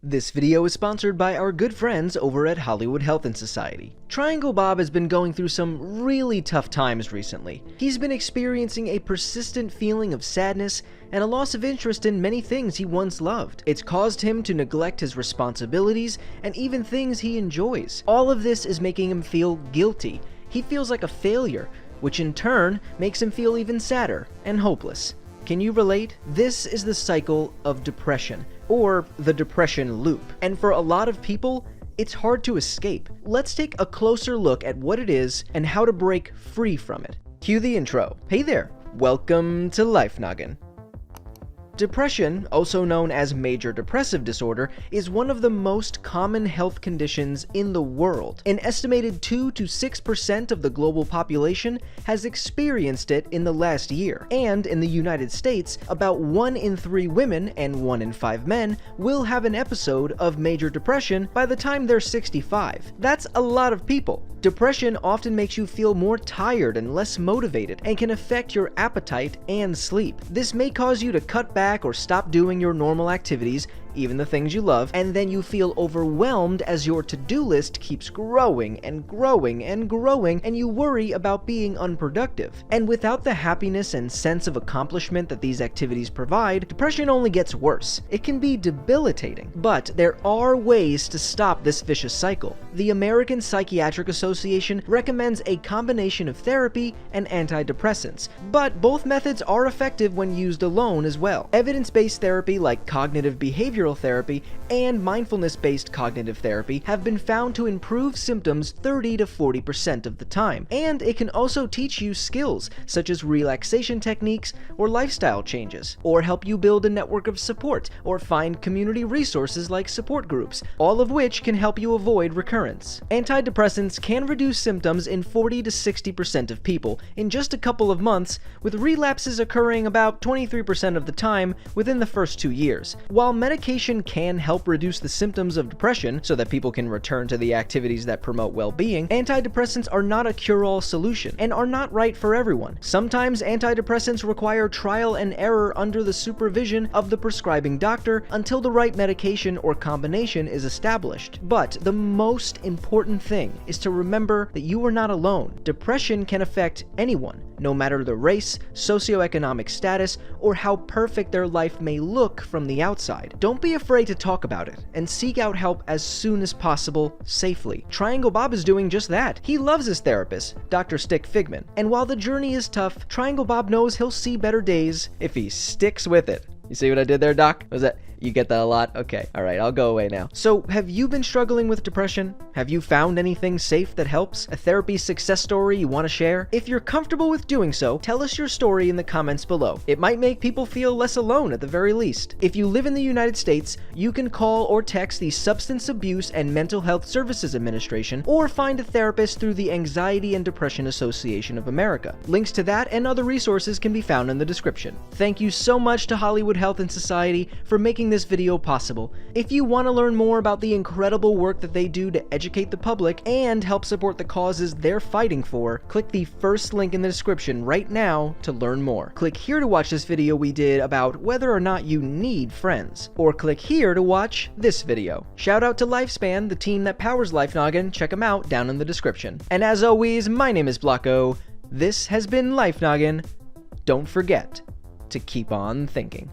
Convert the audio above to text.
This video is sponsored by our good friends over at Hollywood Health and Society. Triangle Bob has been going through some really tough times recently. He's been experiencing a persistent feeling of sadness and a loss of interest in many things he once loved. It's caused him to neglect his responsibilities and even things he enjoys. All of this is making him feel guilty. He feels like a failure, which in turn makes him feel even sadder and hopeless. Can you relate? This is the cycle of depression, or the depression loop. And for a lot of people, it's hard to escape. Let's take a closer look at what it is and how to break free from it. Cue the intro. Hey there, welcome to Life Noggin. Depression, also known as major depressive disorder, is one of the most common health conditions in the world. An estimated 2 to 6% of the global population has experienced it in the last year. And in the United States, about 1 in 3 women and 1 in 5 men will have an episode of major depression by the time they're 65. That's a lot of people. Depression often makes you feel more tired and less motivated and can affect your appetite and sleep. This may cause you to cut back or stop doing your normal activities, even the things you love, and then you feel overwhelmed as your to-do list keeps growing and growing and growing, and you worry about being unproductive. And without the happiness and sense of accomplishment that these activities provide, depression only gets worse. It can be debilitating. But there are ways to stop this vicious cycle. The American Psychiatric Association recommends a combination of therapy and antidepressants, but both methods are effective when used alone as well. Evidence-based therapy like cognitive behavioral therapy and mindfulness-based cognitive therapy have been found to improve symptoms 30 to 40% of the time, and it can also teach you skills such as relaxation techniques or lifestyle changes, or help you build a network of support or find community resources like support groups, all of which can help you avoid recurrence. Antidepressants can reduce symptoms in 40 to 60% of people in just a couple of months, with relapses occurring about 23% of the time within the first 2 years. While medication can help reduce the symptoms of depression so that people can return to the activities that promote well-being, antidepressants are not a cure-all solution and are not right for everyone. Sometimes antidepressants require trial and error under the supervision of the prescribing doctor until the right medication or combination is established. But the most important thing is to remember that you are not alone. Depression can affect anyone, no matter the race, socioeconomic status, or how perfect their life may look from the outside. Don't be afraid to talk about it, and seek out help as soon as possible, safely. Triangle Bob is doing just that. He loves his therapist, Dr. Stick Figman, and while the journey is tough, Triangle Bob knows he'll see better days if he sticks with it. You see what I did there, Doc? Was that... You get that a lot? Okay. Alright, I'll go away now. So, have you been struggling with depression? Have you found anything safe that helps? A therapy success story you want to share? If you're comfortable with doing so, tell us your story in the comments below. It might make people feel less alone at the very least. If you live in the United States, you can call or text the Substance Abuse and Mental Health Services Administration, or find a therapist through the Anxiety and Depression Association of America. Links to that and other resources can be found in the description. Thank you so much to Hollywood Health and Society for making this video possible. If you want to learn more about the incredible work that they do to educate the public and help support the causes they're fighting for, click the first link in the description right now to learn more. Click here to watch this video we did about whether or not you need friends, or click here to watch this video. Shout out to Lifespan, the team that powers Life Noggin. Check them out down in the description. And as always, my name is Blocko. This has been Life Noggin. Don't forget to keep on thinking.